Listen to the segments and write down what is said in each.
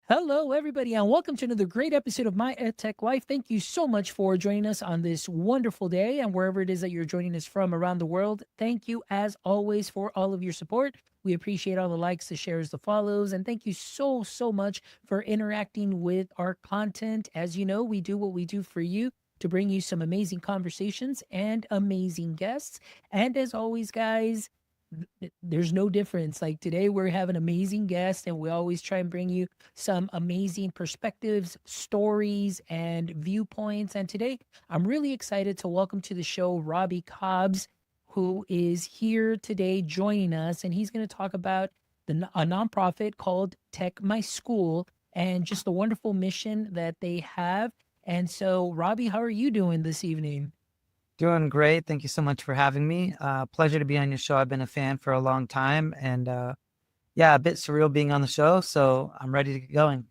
Hello, everybody, and welcome to another great episode of My EdTech Life. Thank you so much for joining us on this wonderful day, and wherever it is that you're joining us from around the world. Thank you, as always, for all of your support. We appreciate all the likes, the shares, the follows, and thank you so much for interacting with our content. As you know, we do what we do for you to bring you some amazing conversations and amazing guests. And as always, guys, there's no difference. Like today, we have an amazing guest, and we always try and bring you some amazing perspectives, stories, and viewpoints. And today, I'm really excited to welcome to the show Robby Cobbs, who is here today joining us. And he's going to talk about a nonprofit called Tech My School and just the wonderful mission that they have. And so, Robby, how are you doing this evening? Doing great. Thank you so much for having me. Pleasure to be on your show. I've been a fan for a long time and yeah, a bit surreal being on the show. So I'm ready to get going.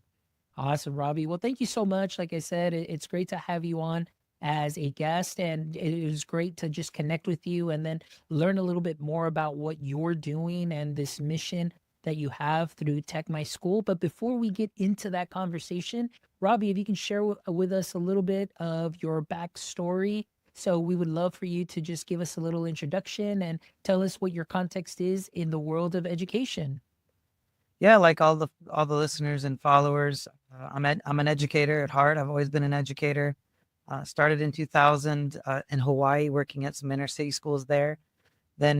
Awesome, Robby. Well, thank you so much. Like I said, it's great to have you on as a guest, and it was great to just connect with you and then learn a little bit more about what you're doing and this mission that you have through Tech My School. But before we get into that conversation, Robby, if you can share with us a little bit of your backstory. So we would love for you to just give us a little introduction and tell us what your context is in the world of education. Yeah, like all the listeners and followers, I'm an educator at heart. I've always been an educator. Started in 2000 in Hawaii, working at some inner city schools there. Then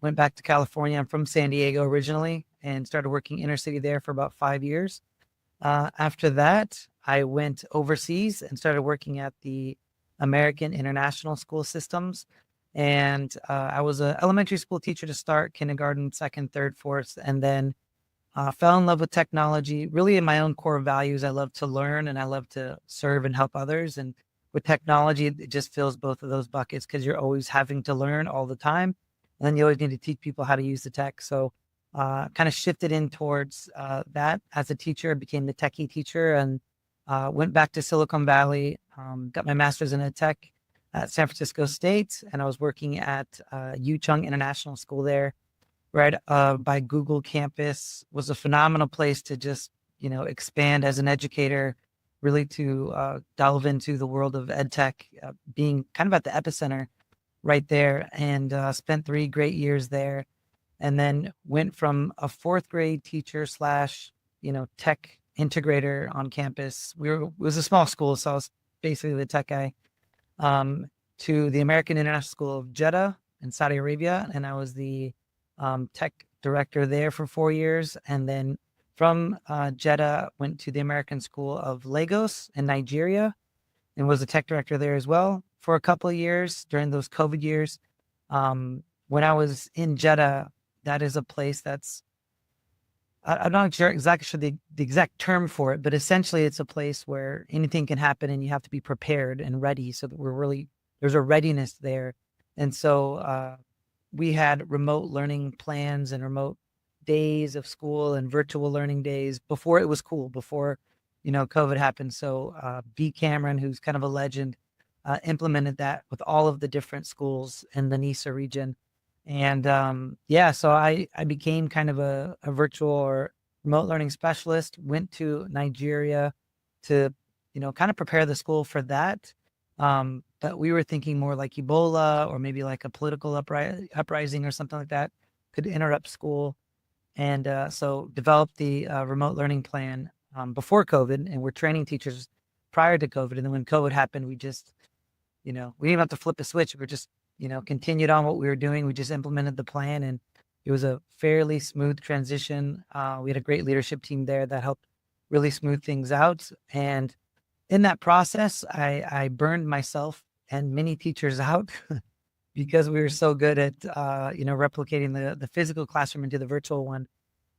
went back to California. I'm from San Diego originally, and started working inner city there for about 5 years. After that, I went overseas and started working at the American International School Systems. And I was an elementary school teacher to start, kindergarten, second, third, fourth, and then fell in love with technology. Really, in my own core values, I love to learn and I love to serve and help others. And with technology, it just fills both of those buckets because you're always having to learn all the time. And then you always need to teach people how to use the tech. So kind of shifted in towards that as a teacher, became the techie teacher and went back to Silicon Valley, got my master's in EdTech at San Francisco State. And I was working at Chung International School there, right by Google campus. Was a phenomenal place to just, expand as an educator, really to delve into the world of EdTech, being kind of at the epicenter right there, and spent 3 great years there. And then went from a fourth grade teacher slash, tech integrator on campus. It was a small school, so I was basically the tech guy, to the American International School of Jeddah in Saudi Arabia. And I was the tech director there for 4 years. And then from Jeddah, went to the American School of Lagos in Nigeria and was the tech director there as well for a couple of years during those COVID years. When I was in Jeddah, that is a place that's, I'm not sure exactly the exact term for it, but essentially it's a place where anything can happen and you have to be prepared and ready so that there's a readiness there. And so we had remote learning plans and remote days of school and virtual learning days before it was cool, before, COVID happened. So B. Cameron, who's kind of a legend, implemented that with all of the different schools in the NISA region. And yeah, so I became kind of a virtual or remote learning specialist, went to Nigeria to, kind of prepare the school for that. But we were thinking more like Ebola or maybe like a political uprising or something like that could interrupt school. And so developed the remote learning plan before COVID, and we're training teachers prior to COVID. And then when COVID happened, we just, we didn't even have to flip a switch. We just, continued on what we were doing. We just implemented the plan, and it was a fairly smooth transition. We had a great leadership team there that helped really smooth things out. And in that process, I burned myself and many teachers out because we were so good at, replicating the physical classroom into the virtual one.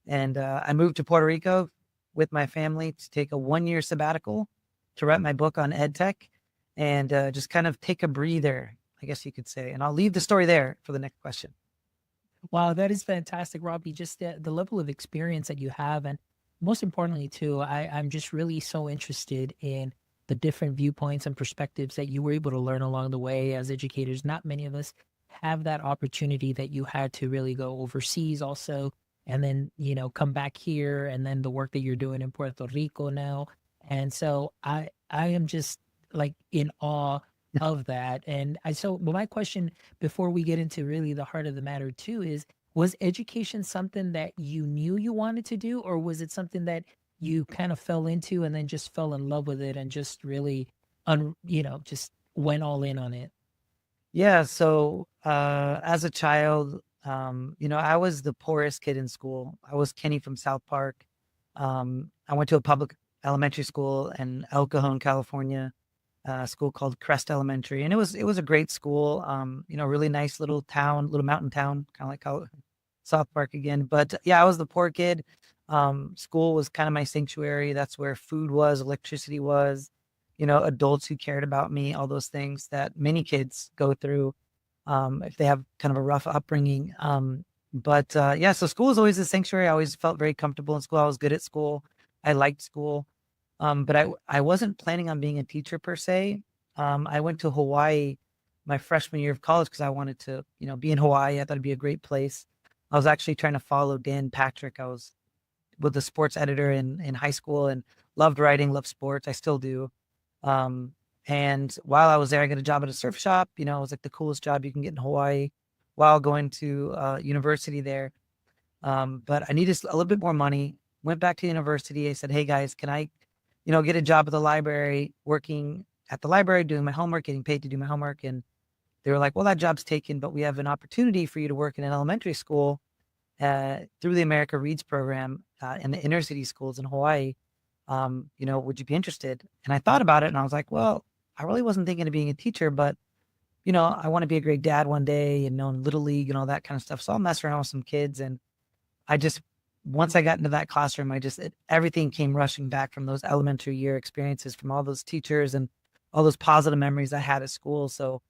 And I moved to Puerto Rico with my family to take a 1-year sabbatical to write my book on EdTech and just kind of take a breather, I guess you could say. And I'll leave the story there for the next question. Wow, that is fantastic, Robby. Just the level of experience that you have. And most importantly, too, I'm just really so interested in the different viewpoints and perspectives that you were able to learn along the way as educators. Not many of us have that opportunity that you had to really go overseas also and then, come back here, and then the work that you're doing in Puerto Rico now. And so I am just like in awe of that. And but my question before we get into really the heart of the matter too is, was education something that you knew you wanted to do, or was it something that you kind of fell into and then just fell in love with it and just really just went all in on it? Yeah, so, as a child, I was the poorest kid in school. I was Kenny from South Park. I went to a public elementary school in El Cajon, California, a school called Crest Elementary, and it was a great school. Really nice little town, little mountain town, kind of like South Park again. But yeah, I was the poor kid. School was kind of my sanctuary. That's where food was, electricity was, adults who cared about me, all those things that many kids go through if they have kind of a rough upbringing. But yeah, so school was always a sanctuary. I always felt very comfortable in school. I was good at school. I liked school. But I wasn't planning on being a teacher per se. I went to Hawaii my freshman year of college because I wanted to, be in Hawaii. I thought it'd be a great place. I was actually trying to follow Dan Patrick. I was with the sports editor in high school and loved writing, loved sports. I still do. Um, and while I was there, I got a job at a surf shop. It was like the coolest job you can get in Hawaii while going to university there. But I needed a little bit more money. Went back to university. I said, "Hey guys, can I, get a job at the library, working at the library, doing my homework, getting paid to do my homework?" And they were like, "Well, that job's taken, but we have an opportunity for you to work in an elementary school through the America Reads program in the inner city schools in Hawaii. Would you be interested?" And I thought about it, and I was like, "Well, I really wasn't thinking of being a teacher, but I want to be a great dad one day, and know little league and all that kind of stuff. So I'll mess around with some kids." And I just once I got into that classroom, everything came rushing back from those elementary year experiences, from all those teachers and all those positive memories I had at school. So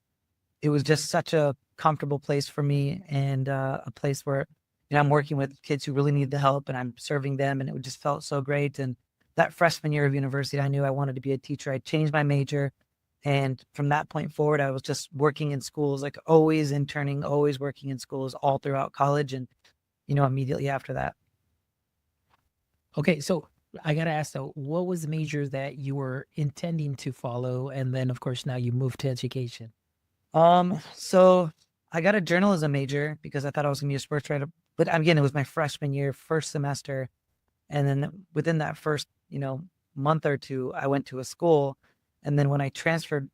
it was just such a comfortable place for me, and a place where, I'm working with kids who really need the help, and I'm serving them, and it just felt so great. And that freshman year of university, I knew I wanted to be a teacher. I changed my major. And from that point forward, I was just working in schools, like always interning, always working in schools all throughout college. And, immediately after that. Okay, so I gotta ask though, what was the major that you were intending to follow, and then of course now you moved to education? So I got a journalism major because I thought I was gonna be a sports writer. But again, it was my freshman year, first semester. And then within that first, month or two, I went to a school. And then when I transferred,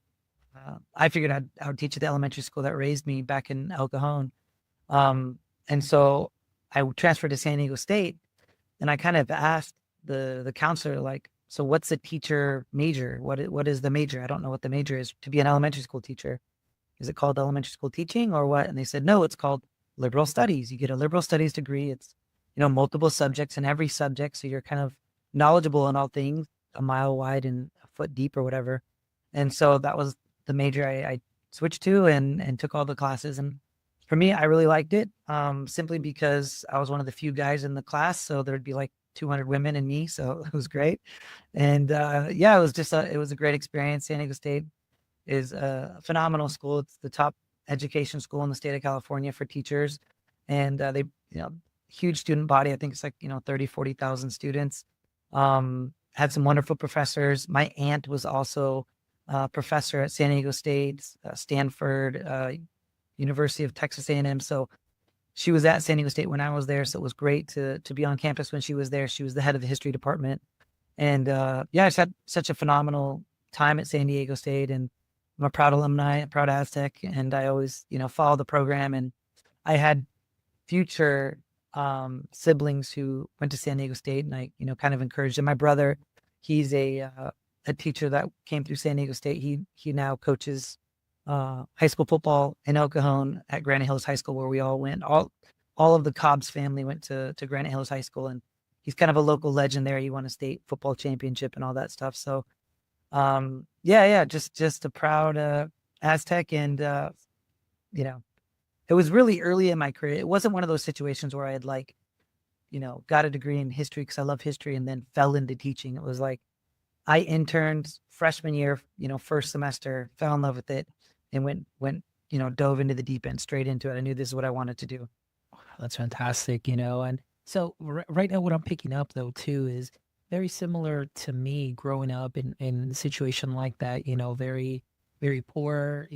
I figured I would teach at the elementary school that raised me back in El Cajon. And so I transferred to San Diego State, and I kind of asked the counselor, like, "So what's the teacher major? What is the major? I don't know what the major is to be an elementary school teacher. Is it called elementary school teaching or what?" And they said, "No, it's called liberal studies. You get a liberal studies degree. It's, multiple subjects in every subject. So you're kind of knowledgeable in all things, a mile wide and a foot deep or whatever." And so that was the major I switched to, and took all the classes. And for me, I really liked it, simply because I was one of the few guys in the class. So there'd be like 200 women and me. So it was great. And yeah, it was a great experience. San Diego State is a phenomenal school. It's the top education school in the state of California for teachers. And they, huge student body. I think it's like, 30, 40,000 students. Had some wonderful professors. My aunt was also a professor at San Diego State, Stanford, University of Texas A&M. So she was at San Diego State when I was there. So it was great to be on campus when she was there. She was the head of the history department. And yeah, I just had such a phenomenal time at San Diego State. And I'm a proud alumni, a proud Aztec, and I always, follow the program. And I had future siblings who went to San Diego State, and I, kind of encouraged them. My brother, he's a teacher that came through San Diego State. He now coaches high school football in El Cajon at Granite Hills High School, where we all went. All of the Cobbs family went to Granite Hills High School, and he's kind of a local legend there. He won a state football championship and all that stuff. So yeah, just a proud Aztec. And it was really early in my career. It wasn't one of those situations where I had like, got a degree in history because I love history and then fell into teaching. It was like I interned freshman year, first semester, fell in love with it, and went, dove into the deep end, straight into it. I knew this is what I wanted to do. That's fantastic, and So right now, what I'm picking up though too is very similar to me growing up in a situation like that. Very poor.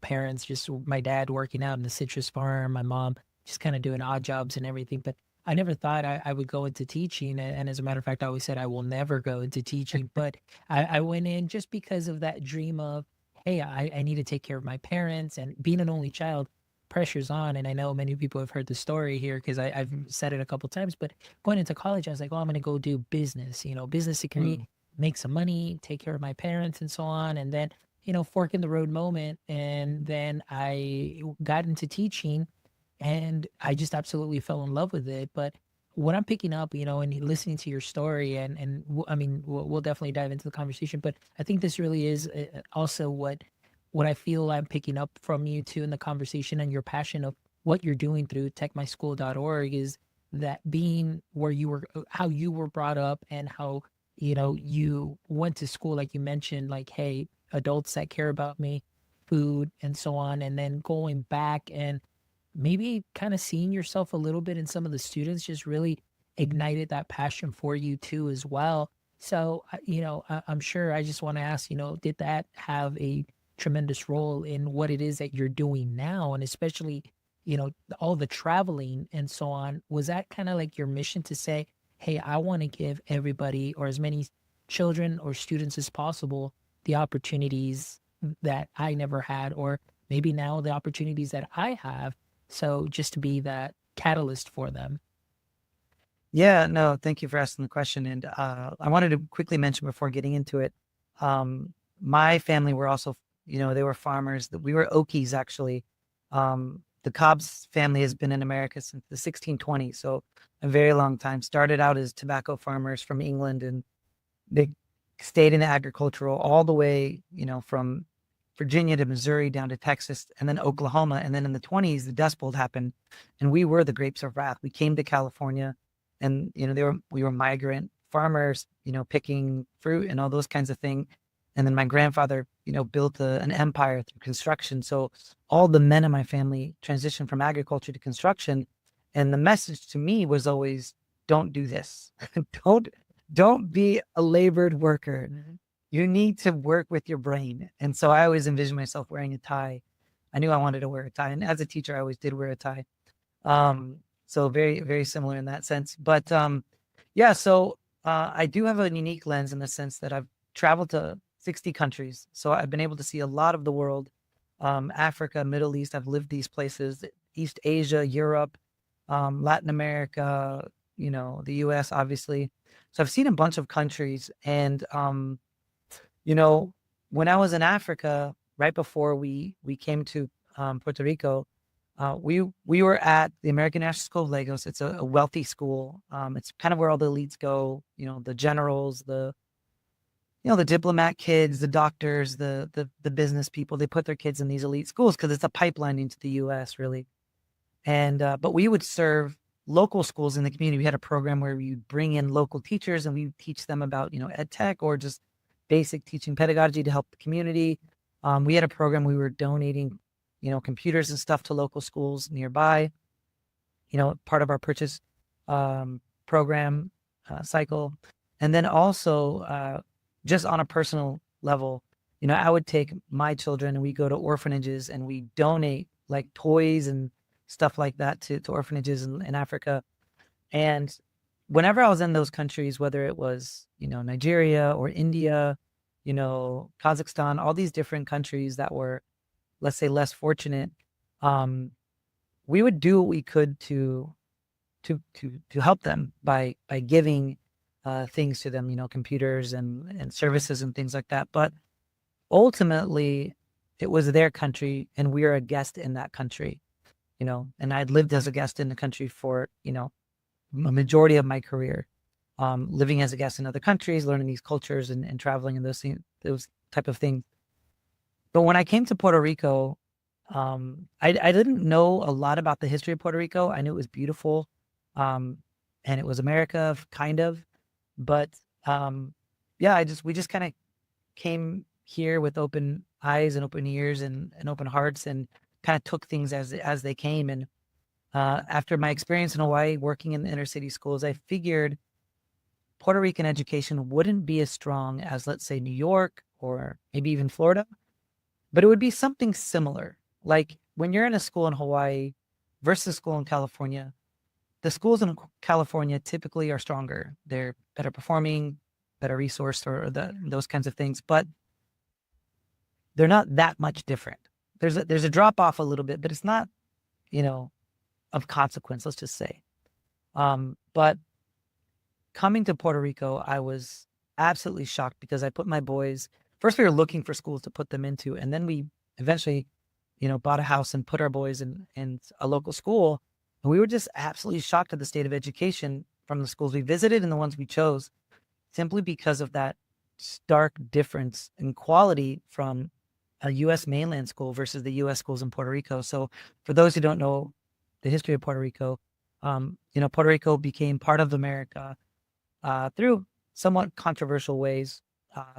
Parents, just my dad working out in the citrus farm, my mom just kind of doing odd jobs and everything. But I never thought I would go into teaching. And as a matter of fact, I always said I will never go into teaching. But I went in just because of that dream of, hey, I need to take care of my parents, and being an only child, pressure's on. And I know many people have heard the story here because I've said it a couple times. But going into college, I was like, oh, I'm going to go do business, business degree, Mm. make some money, take care of my parents and so on. And then, fork in the road moment. And then I got into teaching, and I just absolutely fell in love with it. But what I'm picking up, and listening to your story, I mean, we'll definitely dive into the conversation. But I think this really is also what I feel I'm picking up from you too in the conversation, and your passion of what you're doing through techmyschool.org is that being where you were, how you were brought up, and how, you went to school, like you mentioned, like, hey, adults that care about me, food, and so on. And then going back and maybe kind of seeing yourself a little bit in some of the students just really ignited that passion for you too as well. So I'm sure, I just want to ask, did that have a tremendous role in what it is that you're doing now, and especially, all the traveling and so on? Was that kind of like your mission to say, hey, I want to give everybody, or as many children or students as possible, the opportunities that I never had, or maybe now the opportunities that I have, so just to be that catalyst for them? Yeah, no, thank you for asking the question. And I wanted to quickly mention before getting into it, my family were also, they were farmers. We were Okies, actually. The Cobbs family has been in America since the 1620s, so a very long time. Started out as tobacco farmers from England, and they stayed in the agricultural all the way, from Virginia to Missouri down to Texas and then Oklahoma. And then in the 20s, the Dust Bowl happened, and we were the grapes of wrath. We came to California, and we were migrant farmers, picking fruit and all those kinds of things. And then my grandfather, built an empire through construction. So all the men in my family transitioned from agriculture to construction. And the message to me was always, don't do this. don't don't be a labored worker. You need to work with your brain. And so I always envisioned myself wearing a tie. I knew I wanted to wear a tie. And as a teacher, I always did wear a tie. So very, very similar in that sense. But yeah, so I do have a unique lens in the sense that I've traveled to 60 countries. So I've been able to see a lot of the world, Africa, Middle East. I've lived these places, East Asia, Europe, Latin America, the US, obviously. So I've seen a bunch of countries. And, when I was in Africa, right before we came to Puerto Rico, we were at the American National School of Lagos. It's a wealthy school. It's kind of where all the elites go. The generals, the diplomat kids, the doctors, the business people. They put their kids in these elite schools because it's a pipeline into the U.S. really. And but we would serve local schools in the community. We had a program where we would bring in local teachers, and we would teach them about EdTech or just basic teaching pedagogy to help the community. We had a program we were donating computers and stuff to local schools nearby, part of our purchase program cycle. And then also just on a personal level, I would take my children and we go to orphanages and we donate like toys and stuff like that to orphanages in Africa. And whenever I was in those countries, whether it was, Nigeria or India, Kazakhstan, all these different countries that were, let's say, less fortunate, we would do what we could to help them by giving things to them, computers and services and things like that. But ultimately, it was their country, and we were a guest in that country, and I'd lived as a guest in the country for, a majority of my career, living as a guest in other countries, learning these cultures and traveling and those type of things. But when I came to Puerto Rico, I didn't know a lot about the history of Puerto Rico. I knew it was beautiful, and it was America, kind of. But yeah, we just kind of came here with open eyes and open ears and open hearts, and kind of took things as they came. And After my experience in Hawaii working in the inner city schools, I figured Puerto Rican education wouldn't be as strong as, let's say, New York or maybe even Florida, but it would be something similar. Like when you're in a school in Hawaii versus a school in California, the schools in California typically are stronger. They're better performing, better resourced, or those kinds of things, but they're not that much different. There's a drop off a little bit, but it's not, you know, of consequence, let's just say. But coming to Puerto Rico, I was absolutely shocked because I put my boys, first we were looking for schools to put them into, and then we eventually, bought a house and put our boys in a local school. And we were just absolutely shocked at the state of education from the schools we visited and the ones we chose, simply because of that stark difference in quality from a U.S. mainland school versus the U.S. schools in Puerto Rico. So for those who don't know the history of Puerto Rico, Puerto Rico became part of America through somewhat controversial ways,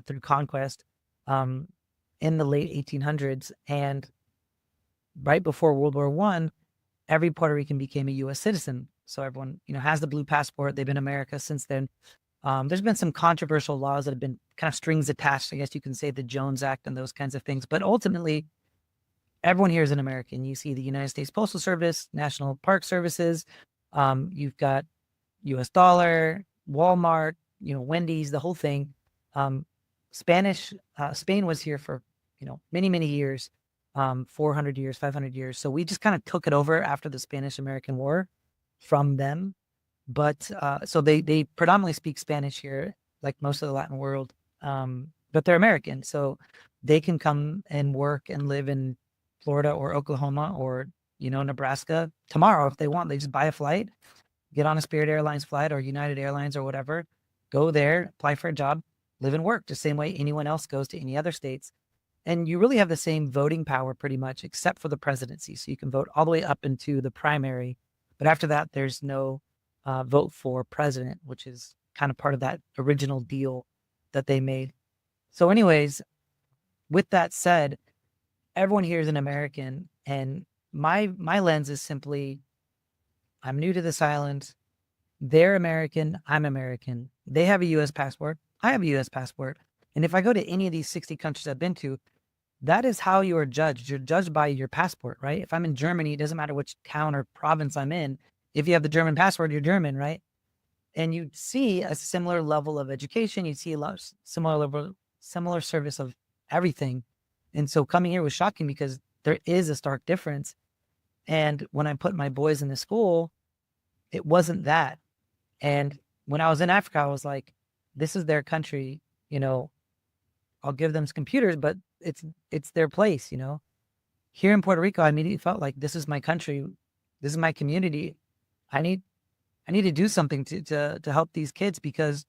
through conquest, in the late 1800s. And right before World War I, every Puerto Rican became a U.S. citizen. So everyone, has the blue passport. They've been America since then. There's been some controversial laws that have been kind of strings attached. I guess you can say the Jones Act and those kinds of things. But ultimately, everyone here is an American. You see the United States Postal Service, National Park Services. You've got U.S. dollar, Walmart, Wendy's, the whole thing. Spain was here for, many, many years, 400 years, 500 years. So we just kind of took it over after the Spanish-American War from them. But so they predominantly speak Spanish here, like most of the Latin world. But they're American, so they can come and work and live in Florida or Oklahoma or, Nebraska tomorrow if they want. They just buy a flight, get on a Spirit Airlines flight or United Airlines or whatever, go there, apply for a job, live and work the same way anyone else goes to any other states. And you really have the same voting power pretty much, except for the presidency. So you can vote all the way up into the primary. But after that, there's no vote for president, which is kind of part of that original deal that they made. So anyways, with that said, everyone here is an American. And my lens is simply, I'm new to this island. They're American. I'm American. They have a U.S. passport. I have a U.S. passport. And if I go to any of these 60 countries I've been to, that is how you are judged. You're judged by your passport, right? If I'm in Germany, it doesn't matter which town or province I'm in. If you have the German passport, you're German, right? And you see a similar level of education. You see a lot of similar service of everything. And so coming here was shocking because there is a stark difference. And when I put my boys in the school, it wasn't that. And when I was in Africa, I was like, this is their country, I'll give them computers, but it's their place, Here in Puerto Rico, I immediately felt like this is my country. This is my community. I need to do something to help these kids, because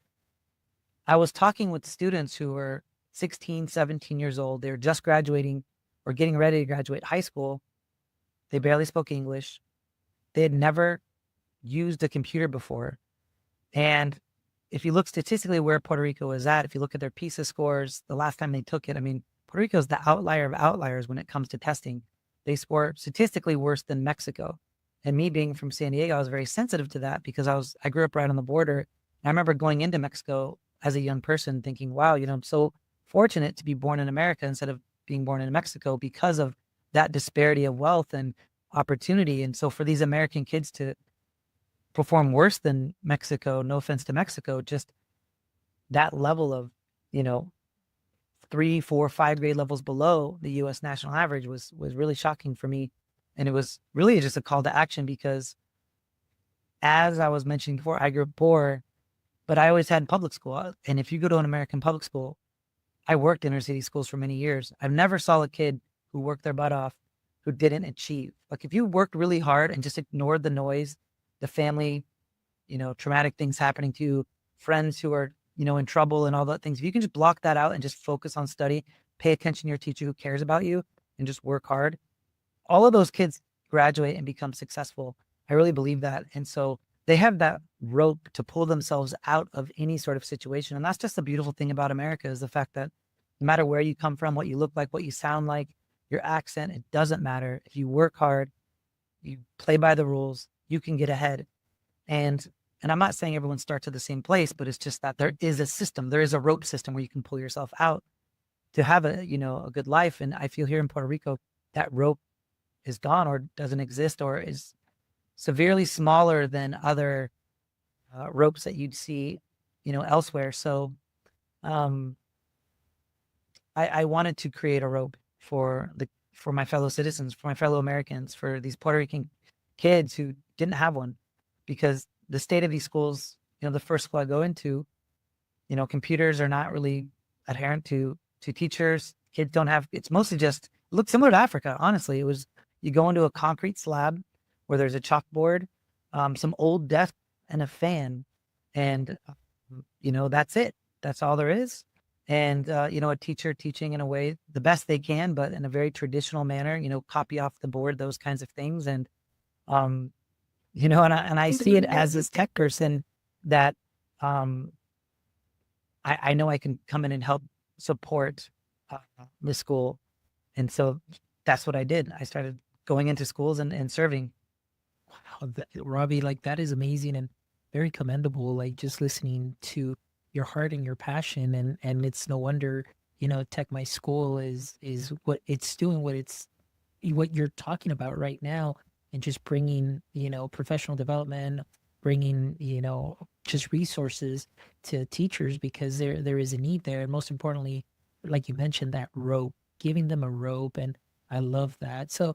I was talking with students who were 16, 17 years old. They were just graduating or getting ready to graduate high school. They barely spoke English. They had never used a computer before. And if you look statistically where Puerto Rico is at, if you look at their PISA scores, the last time they took it, Puerto Rico is the outlier of outliers when it comes to testing. They score statistically worse than Mexico. And me being from San Diego, I was very sensitive to that because I grew up right on the border. And I remember going into Mexico as a young person thinking, wow, I'm so fortunate to be born in America instead of being born in Mexico because of that disparity of wealth and opportunity. And so for these American kids to perform worse than Mexico, no offense to Mexico, just that level of, 3, 4, 5 grade levels below the U.S. national average was really shocking for me. And it was really just a call to action because, as I was mentioning before, I grew up poor, but I always had public school. And if you go to an American public school, I worked inner city schools for many years. I've never saw a kid who worked their butt off who didn't achieve. Like if you worked really hard and just ignored the noise, the family, traumatic things happening to you, friends who are, in trouble and all that things. If you can just block that out and just focus on study, pay attention to your teacher who cares about you and just work hard, all of those kids graduate and become successful. I really believe that. And so they have that rope to pull themselves out of any sort of situation. And that's just the beautiful thing about America, is the fact that no matter where you come from, what you look like, what you sound like, your accent, it doesn't matter. If you work hard, you play by the rules, you can get ahead. And I'm not saying everyone starts at the same place, but it's just that there is a system. There is a rope system where you can pull yourself out to have a, a good life. And I feel here in Puerto Rico, that rope is gone or doesn't exist or is severely smaller than other ropes that you'd see, elsewhere. So um, I wanted to create a rope for my fellow citizens, for my fellow Americans, for these Puerto Rican kids who didn't have one, because the state of these schools, the first school I go into, computers are not really adherent to teachers. Kids don't have. It's mostly just it looks similar to Africa. Honestly, it was you go into a concrete slab where there's a chalkboard, some old desk, and a fan, and that's it. That's all there is. And a teacher teaching in a way the best they can, but in a very traditional manner. Copy off the board, those kinds of things, and um, and I see it as this tech person that I know I can come in and help support the school. And so that's what I did. I started going into schools and serving. Wow, Robbie, like that is amazing and very commendable. Like just listening to your heart and your passion, and it's no wonder Tech My School is what it's doing, what you're talking about right now, and just bringing professional development, bringing just resources to teachers because there is a need there, and most importantly, like you mentioned, that rope, giving them a rope, and I love that. So,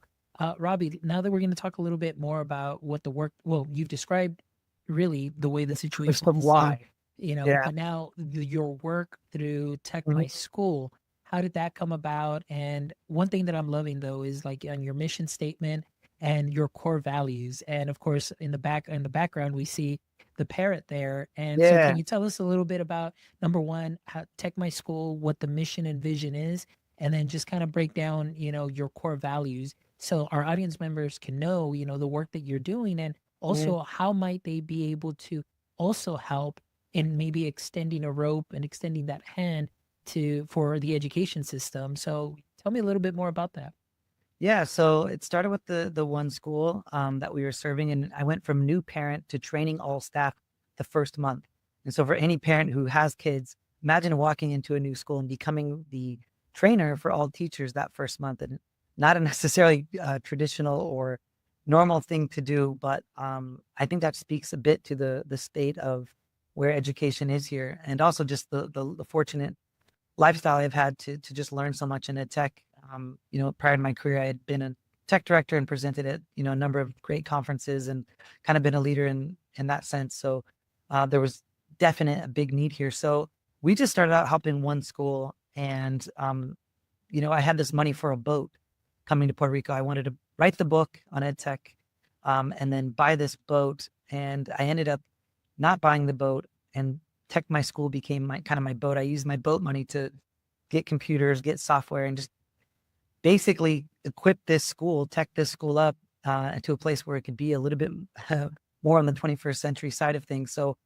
Robbie, now that we're going to talk a little bit more about what the work, well, you've described really the way the situation is, Why? Yeah. but now your work through Tech Mhm. My School, how did that come about? And one thing that I'm loving though is like on your mission statement and your core values, and of course in the background we see the parrot there. And so, can Yeah. you tell us a little bit about number one, how Tech My School, what the mission and vision is, and then just kind of break down, your core values so our audience members can know, the work that you're doing, and Mhm. also how might they be able to also help in maybe extending a rope and extending that hand for the education system. So tell me a little bit more about that. Yeah, so it started with the one school that we were serving, and I went from new parent to training all staff the first month. And so, for any parent who has kids, imagine walking into a new school and becoming the trainer for all teachers that first month, and not a necessarily traditional or normal thing to do, but I think that speaks a bit to the state of where education is here, and also just the fortunate lifestyle I've had to just learn so much in EdTech. Prior to my career, I had been a tech director and presented at a number of great conferences and kind of been a leader in that sense. So there was definite a big need here. So we just started out helping one school, and I had this money for a boat coming to Puerto Rico. I wanted to write the book on EdTech, and then buy this boat, and I ended up not buying the boat, and Tech My School became my kind of my boat. I used my boat money to get computers, get software, and just basically equip this school, tech this school up to a place where it could be a little bit more on the 21st century side of things. So,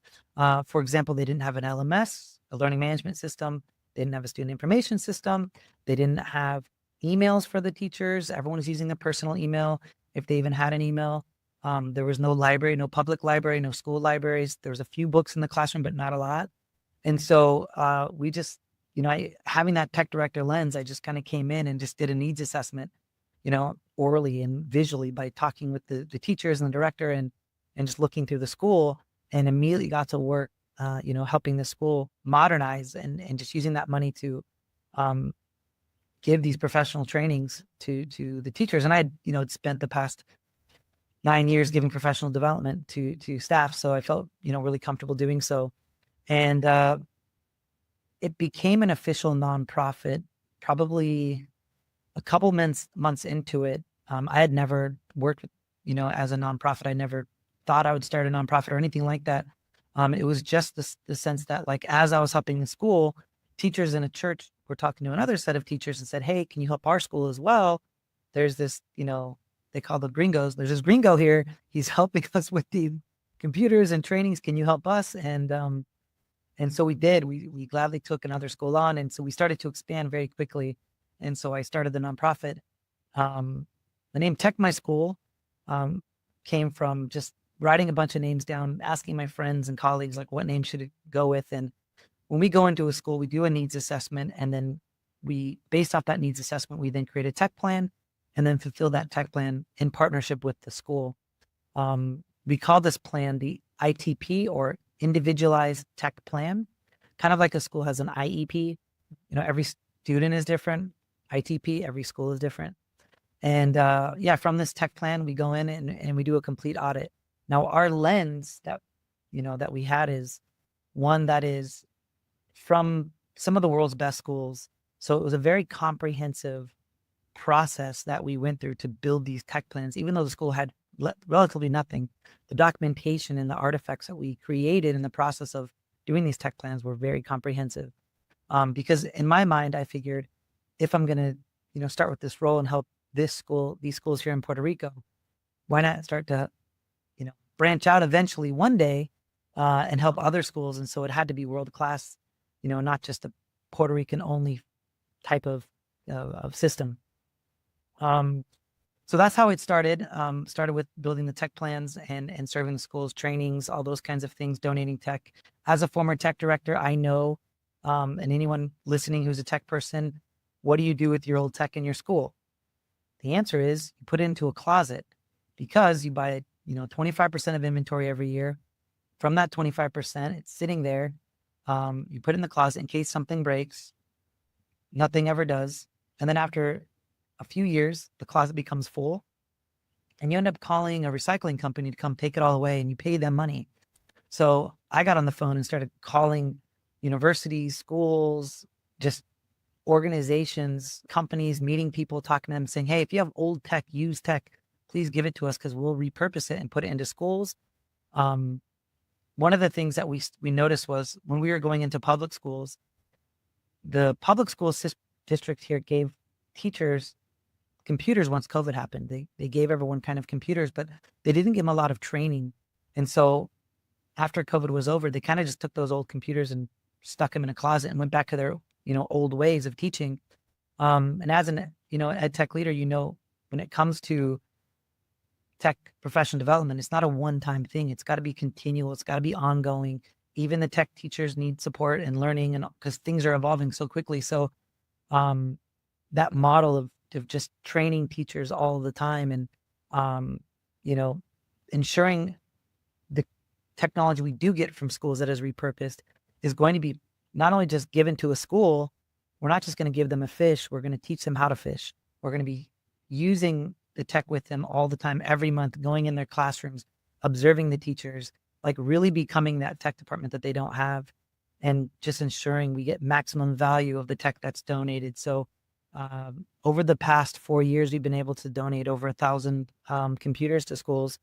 for example, they didn't have an LMS, a learning management system. They didn't have a student information system. They didn't have emails for the teachers. Everyone was using a personal email, if they even had an email. There was no library, no public library, no school libraries. There was a few books in the classroom, but not a lot. And so we just, having that tech director lens, I just kind of came in and just did a needs assessment, orally and visually by talking with the teachers and the director and just looking through the school, and immediately got to work, helping the school modernize and just using that money to um, give these professional trainings to the teachers. And I had spent the past 9 years giving professional development to staff. So I felt, really comfortable doing so. And it became an official nonprofit probably a couple months into it. I had never worked with, as a nonprofit. I never thought I would start a nonprofit or anything like that. It was just the sense that, like, as I was helping the school, teachers in a church were talking to another set of teachers and said, "Hey, can you help our school as well? There's this, they call the gringos. There's this gringo here. He's helping us with the computers and trainings. Can you help us?" And so we did. We gladly took another school on, and so we started to expand very quickly. And so I started the nonprofit. The name Tech My School um, came from just writing a bunch of names down, asking my friends and colleagues, like, what name should it go with? And when we go into a school, we do a needs assessment, and then based off that needs assessment, we then create a tech plan and then fulfill that tech plan in partnership with the school. We call this plan the ITP, or Individualized Tech Plan, kind of like a school has an IEP. Every student is different. ITP, every school is different. And from this tech plan, we go in and we do a complete audit. Now, our lens that we had is one that is from some of the world's best schools. So it was a very comprehensive process that we went through to build these tech plans, even though the school had relatively nothing. The documentation and the artifacts that we created in the process of doing these tech plans were very comprehensive. Because in my mind, I figured, if I'm going to, start with this role and help these schools here in Puerto Rico, why not start to, branch out eventually one day and help other schools? And so it had to be world class, not just a Puerto Rican only type of system. So that's how it started. Started with building the tech plans and serving the schools, trainings, all those kinds of things, donating tech. As a former tech director, I know, and anyone listening who's a tech person, what do you do with your old tech in your school? The answer is you put it into a closet, because you buy 25% of inventory every year. From that 25%, it's sitting there. You put it in the closet in case something breaks. Nothing ever does. And then after a few years, the closet becomes full, and you end up calling a recycling company to come take it all away, and you pay them money. So I got on the phone and started calling universities, schools, just organizations, companies, meeting people, talking to them, saying, hey, if you have old tech, used tech, please give it to us, because we'll repurpose it and put it into schools. One of the things that we noticed was, when we were going into public schools, the public school district here gave teachers computers once COVID happened. They gave everyone kind of computers, but they didn't give them a lot of training. And so after COVID was over, they kind of just took those old computers and stuck them in a closet and went back to their old ways of teaching. And as an ed tech leader, when it comes to tech professional development, it's not a one-time thing. It's got to be continual. It's got to be ongoing. Even the tech teachers need support and learning, and because things are evolving so quickly. So that model of just training teachers all the time, and ensuring the technology we do get from schools that is repurposed is going to be not only just given to a school. We're not just going to give them a fish. We're going to teach them how to fish. We're going to be using the tech with them all the time, every month, going in their classrooms, observing the teachers, like really becoming that tech department that they don't have, and just ensuring we get maximum value of the tech that's donated. So over the past 4 years, we've been able to donate over 1,000 computers to schools.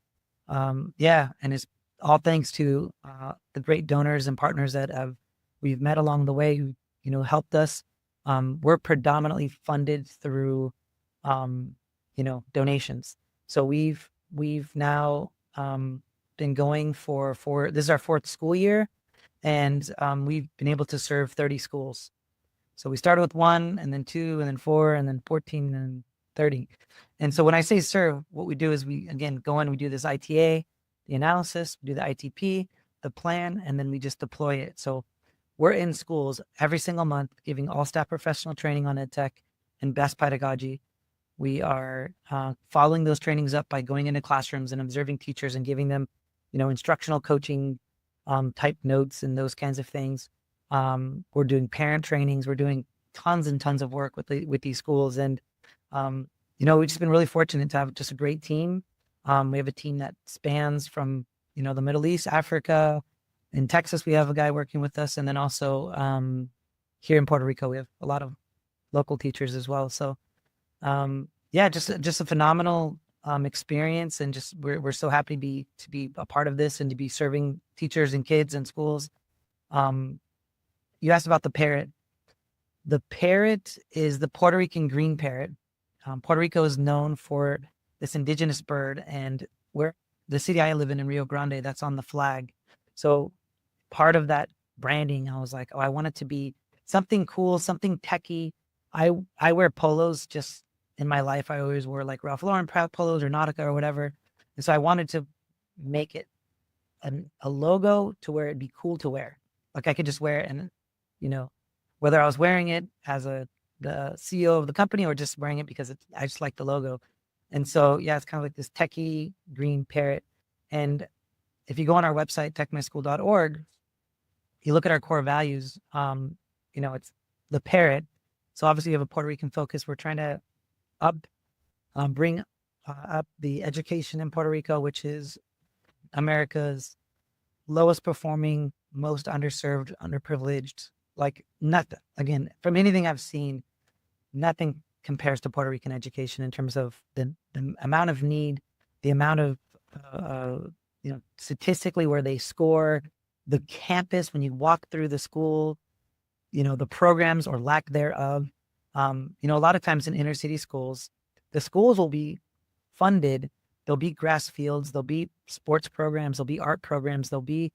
And it's all thanks to the great donors and partners that we've met along the way, who helped us. We're predominantly funded through donations. So we've now been going for this is our 4th school year, and we've been able to serve 30 schools. So we started with 1, and then 2, and then 4, and then 14, and 30. And so when I say serve, what we do is we, again, go in, we do this ITA, the analysis, we do the ITP, the plan, and then we just deploy it. So we're in schools every single month, giving all staff professional training on EdTech and best pedagogy. We are following those trainings up by going into classrooms and observing teachers and giving them, instructional coaching type notes and those kinds of things. We're doing parent trainings. We're doing tons and tons of work with these schools. And, we've just been really fortunate to have just a great team. We have a team that spans from, the Middle East, Africa. In Texas, we have a guy working with us. And then also here in Puerto Rico, we have a lot of local teachers as well. So, just a phenomenal experience. And just we're so happy to be a part of this and to be serving teachers and kids and schools. You asked about the parrot. The parrot is the Puerto Rican green parrot. Puerto Rico is known for this indigenous bird, and where the city I live in Rio Grande, that's on the flag. So part of that branding, I was like, I want it to be something cool, something techie. I wear polos just in my life. I always wore like Ralph Lauren polos or Nautica or whatever. And so I wanted to make it a logo to where it'd be cool to wear. Like I could just wear it and, you know, whether I was wearing it as the CEO of the company or just wearing it because I just like the logo. And so, yeah, it's kind of like this techie green parrot. And if you go on our website, techmyschool.org, you look at our core values, it's the parrot. So obviously you have a Puerto Rican focus. We're trying to bring up the education in Puerto Rico, which is America's lowest performing, most underserved, underprivileged. Like nothing, again, from anything I've seen, nothing compares to Puerto Rican education in terms of the amount of need, the amount of, statistically where they score, the campus, when you walk through the school, the programs or lack thereof. A lot of times in inner city schools, the schools will be funded. There'll be grass fields, there'll be sports programs, there'll be art programs, there'll be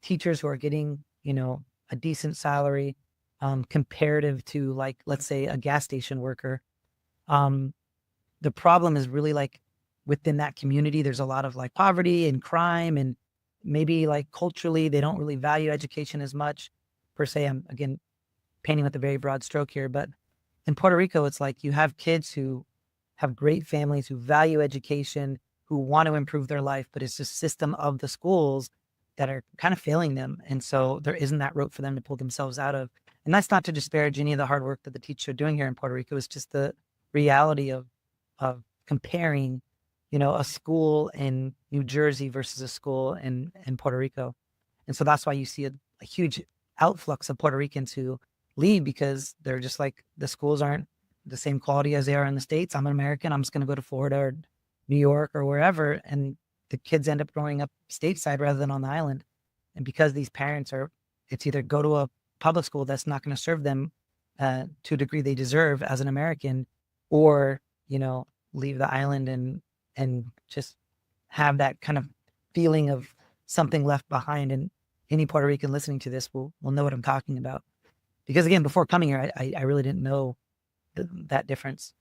teachers who are getting, a decent salary comparative to, like, let's say a gas station worker. The problem is really like within that community, there's a lot of like poverty and crime, and maybe like culturally, they don't really value education as much per se. I'm again painting with a very broad stroke here, but in Puerto Rico, it's like you have kids who have great families who value education, who want to improve their life, but it's the system of the schools that are kind of failing them. And so there isn't that rope for them to pull themselves out of. And that's not to disparage any of the hard work that the teachers are doing here in Puerto Rico. It's just the reality of comparing, a school in New Jersey versus a school in Puerto Rico. And so that's why you see a huge outflux of Puerto Ricans who leave, because they're just like, the schools aren't the same quality as they are in the States. I'm an American. I'm just going to go to Florida or New York or wherever. And the kids end up growing up stateside rather than on the island. And because these parents it's either go to a public school that's not going to serve them to a degree they deserve as an American, or, leave the island and just have that kind of feeling of something left behind. And any Puerto Rican listening to this will know what I'm talking about. Because again, before coming here, I really didn't know that difference.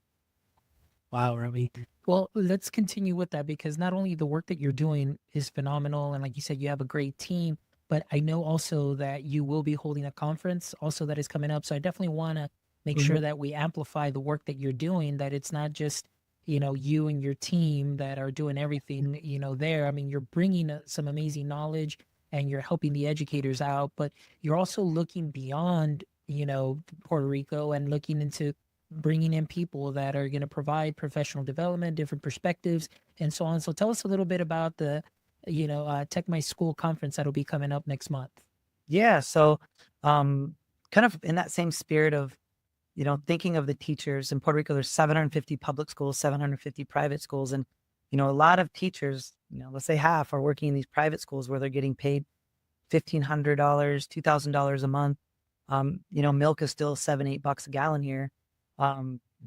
Wow, Robby. Well, let's continue with that, because not only the work that you're doing is phenomenal, and like you said, you have a great team, but I know also that you will be holding a conference also that is coming up. So I definitely want to make sure that we amplify the work that you're doing, that it's not just, you and your team that are doing everything, there. I mean, you're bringing some amazing knowledge and you're helping the educators out, but you're also looking beyond, Puerto Rico, and looking into bringing in people that are going to provide professional development, different perspectives, and so on. So tell us a little bit about the, Tech My School conference that'll be coming up next month. Yeah. So kind of in that same spirit of, thinking of the teachers in Puerto Rico, there's 750 public schools, 750 private schools. And, a lot of teachers, let's say half, are working in these private schools where they're getting paid $1,500, $2,000 a month. Milk is still $7-8 a gallon here.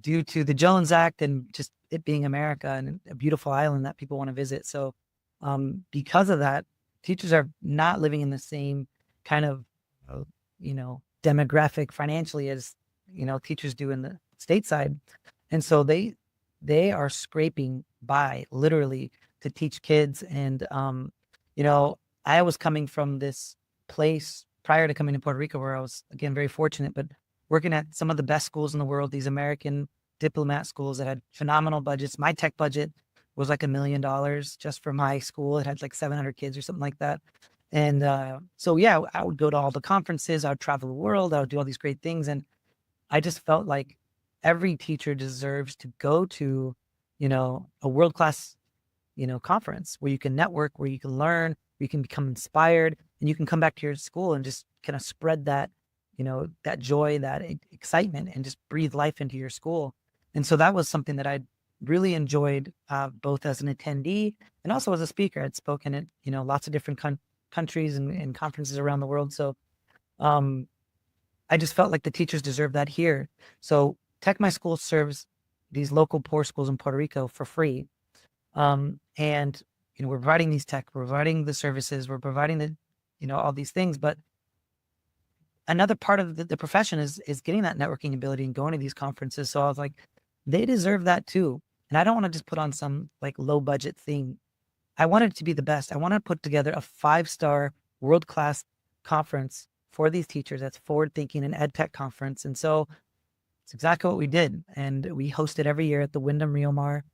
Due to the Jones Act and just it being America and a beautiful island that people want to visit. So because of that, teachers are not living in the same kind of, demographic financially as, teachers do in the stateside. And so they are scraping by literally to teach kids. And, I was coming from this place prior to coming to Puerto Rico where I was, again, very fortunate, but working at some of the best schools in the world, these American diplomat schools that had phenomenal budgets. My tech budget was like $1 million just for my school. It had like 700 kids or something like that. And so, yeah, I would go to all the conferences. I would travel the world. I would do all these great things. And I just felt like every teacher deserves to go to, a world-class, conference where you can network, where you can learn, where you can become inspired, and you can come back to your school and just kind of spread that, that joy, that excitement, and just breathe life into your school. And so that was something that I really enjoyed, both as an attendee and also as a speaker. I'd spoken at, lots of different countries and conferences around the world. So I just felt like the teachers deserve that here. So Tech My School serves these local poor schools in Puerto Rico for free. And, we're providing these tech, we're providing the services, we're providing the, all these things. But another part of the profession is getting that networking ability and going to these conferences. So I was like, they deserve that too. And I don't want to just put on some like low budget thing. I wanted it to be the best. I want to put together a 5-star world-class conference for these teachers. That's forward thinking and EdTech conference. And so it's exactly what we did. And we host it every year at the Wyndham Rio Mar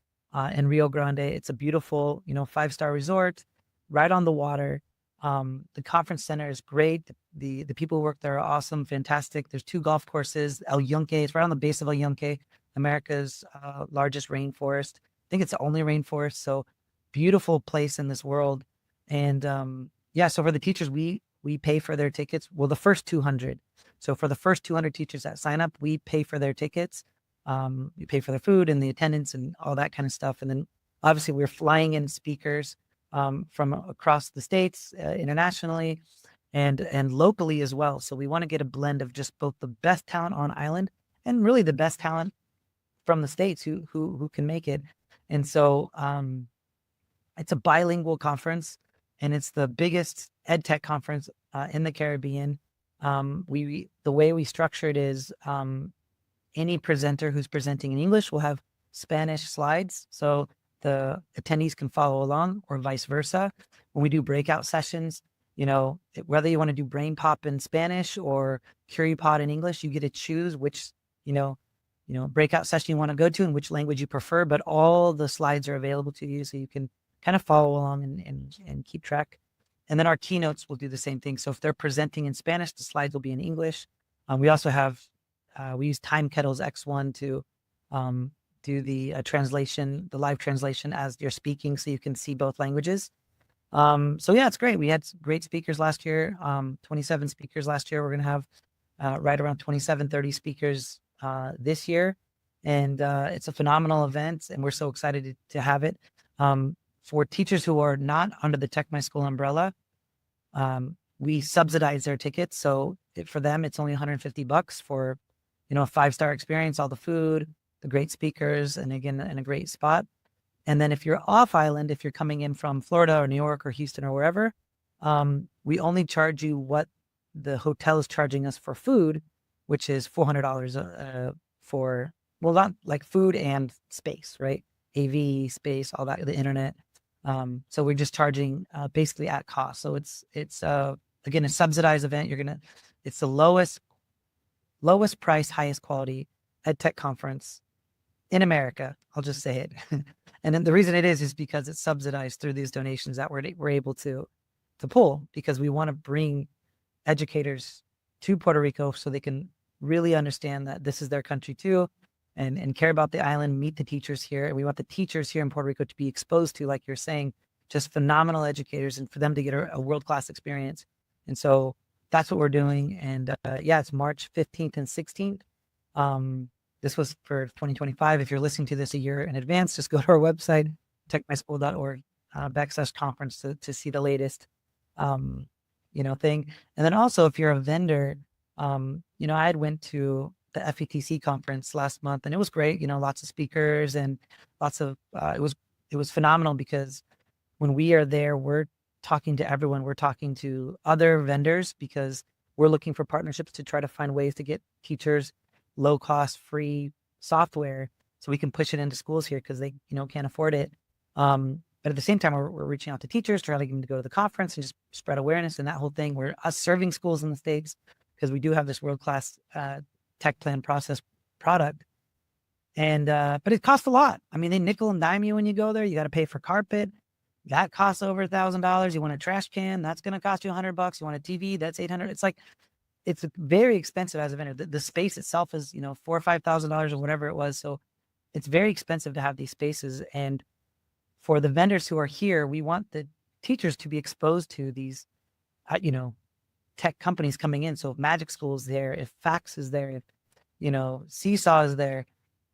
in Rio Grande. It's a beautiful, 5-star resort right on the water. The conference center is great. The people who work there are awesome, fantastic. There's 2 golf courses. El Yunque, it's right on the base of El Yunque, America's largest rainforest. I think it's the only rainforest. So beautiful place in this world. And yeah, so for the teachers, we pay for their tickets. Well, the first 200. So for the first 200 teachers that sign up, we pay for their tickets. We pay for their food and the attendance and all that kind of stuff. And then obviously we're flying in speakers from across the states, internationally, and locally as well. So we want to get a blend of just both the best talent on island and really the best talent from the states who can make it. And so it's a bilingual conference, and it's the biggest EdTech conference in the Caribbean. The way we structure it is any presenter who's presenting in English will have Spanish slides, so the attendees can follow along, or vice versa. When we do breakout sessions, whether you want to do Brain Pop in Spanish or CurryPod in English, you get to choose which, breakout session you want to go to and which language you prefer, but all the slides are available to you, so you can kind of follow along and keep track. And then our keynotes will do the same thing. So if they're presenting in Spanish, the slides will be in English. We also have, we use Time Kettle's X1 to do the translation, the live translation as you're speaking, so you can see both languages. So yeah, it's great. We had great speakers last year, 27 speakers last year. We're going to have right around 27, 30 speakers this year. And it's a phenomenal event, and we're so excited to have it. For teachers who are not under the Tech My School umbrella, we subsidize their tickets. So for them, it's only $150 for, a 5-star experience, all the food, the great speakers, and again, in a great spot. And then if you're off island, if you're coming in from Florida or New York or Houston or wherever, we only charge you what the hotel is charging us for food, which is $400 for, well, not like food and space, right? AV, space, all that, the internet. So we're just charging basically at cost. So it's again, a subsidized event. It's the lowest price, highest quality EdTech conference in America. I'll just say it. And then the reason it is because it's subsidized through these donations that we're able to pull, because we want to bring educators to Puerto Rico so they can really understand that this is their country too, and care about the island, meet the teachers here. And we want the teachers here in Puerto Rico to be exposed to, like you're saying, just phenomenal educators, and for them to get a world-class experience. And so that's what we're doing. And yeah, it's March 15th and 16th. This was for 2025. If you're listening to this a year in advance, just go to our website, techmyschool.org /conference to see the latest, thing. And then also, if you're a vendor, I had went to the FETC conference last month, and it was great. Lots of speakers and lots of, it was phenomenal, because when we are there, we're talking to everyone. We're talking to other vendors, because we're looking for partnerships to try to find ways to get teachers low cost, free software so we can push it into schools here, because they, can't afford it. But at the same time, we're reaching out to teachers, trying to get them to go to the conference and just spread awareness and that whole thing. We're us serving schools in the States, because we do have this world-class tech plan process product. And but it costs a lot. I mean, they nickel and dime you when you go there. You got to pay for carpet. That costs over $1,000. You want a trash can, that's going to cost you $100. You want a TV, that's $800. It's like, it's very expensive as a vendor. The space itself is, $4,000 or $5,000 or whatever it was. So it's very expensive to have these spaces. And for the vendors who are here, we want the teachers to be exposed to these, tech companies coming in. So if Magic School is there, if Fax is there, if, Seesaw is there,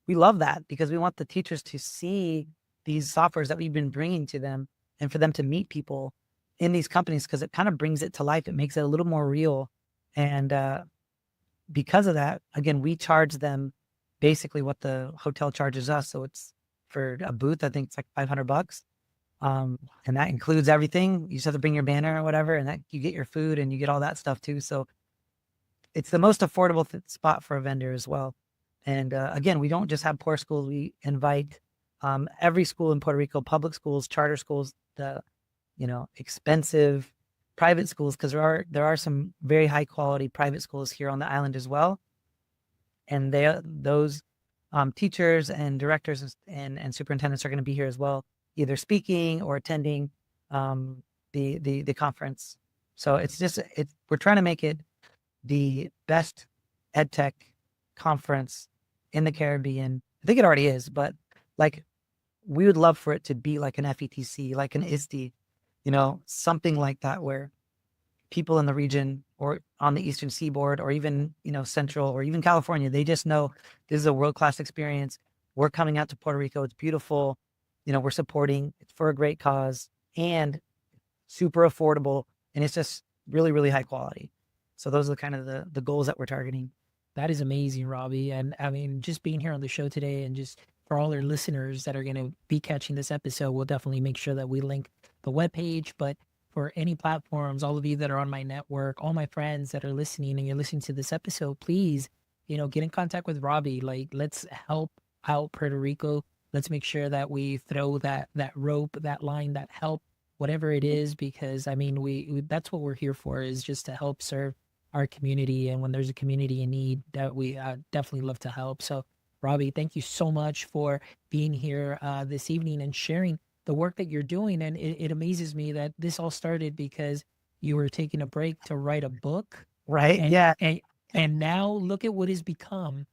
we love that, because we want the teachers to see these softwares that we've been bringing to them, and for them to meet people in these companies, because it kind of brings it to life. It makes it a little more real. And because of that, again, we charge them basically what the hotel charges us. So it's, for a booth, I think it's like $500. And that includes everything. You just have to bring your banner or whatever, and that you get your food and you get all that stuff too. So it's the most affordable spot for a vendor as well. And again, we don't just have poor schools. We invite every school in Puerto Rico, public schools, charter schools, the, expensive private schools, because there are some very high quality private schools here on the island as well. And those teachers and directors and superintendents are going to be here as well, either speaking or attending the conference. So we're trying to make it the best EdTech conference in the Caribbean. I think it already is, but like we would love for it to be like an FETC, like an ISTE, something like that, where people in the region or on the Eastern Seaboard or even, Central or even California, they just know this is a world-class experience. We're coming out to Puerto Rico. It's beautiful. We're supporting, it's for a great cause and super affordable. And it's just really, really high quality. So those are kind of the goals that we're targeting. That is amazing, Robby. And I mean, just being here on the show today and just for all our listeners that are going to be catching this episode, we'll definitely make sure that we link the webpage. But for any platforms, all of you that are on my network, all my friends that are listening and you're listening to this episode, please, get in contact with Robby. Like, let's help out Puerto Rico. Let's make sure that we throw that rope, that line, that help, whatever it is, because I mean, we that's what we're here for, is just to help serve our community. And when there's a community in need, that we definitely love to help. So Robby, thank you so much for being here this evening and sharing the work that you're doing. And it amazes me that this all started because you were taking a break to write a book. Right. And, Yeah. And now look at what has become.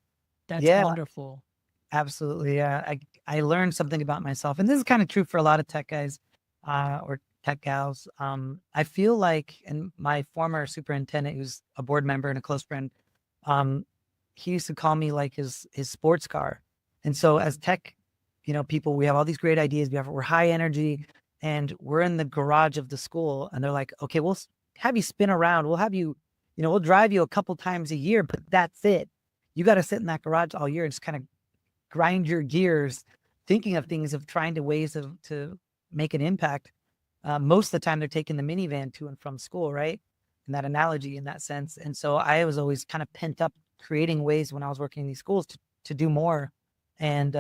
That's Yeah. wonderful. Absolutely. Yeah. I learned something about myself. And this is kind of true for a lot of tech guys or tech gals. I feel like, and my former superintendent, who's a board member and a close friend, he used to call me like his sports car. And so as tech, people, we have all these great ideas. We're high energy and we're in the garage of the school, and they're like, okay, we'll have you spin around. We'll have you, we'll drive you a couple times a year, but that's it. You got to sit in that garage all year and just kind of grind your gears, thinking of things, of trying to ways to make an impact. Most of the time they're taking the minivan to and from school, right? In that analogy, in that sense. And so I was always kind of pent up, creating ways when I was working in these schools to do more. And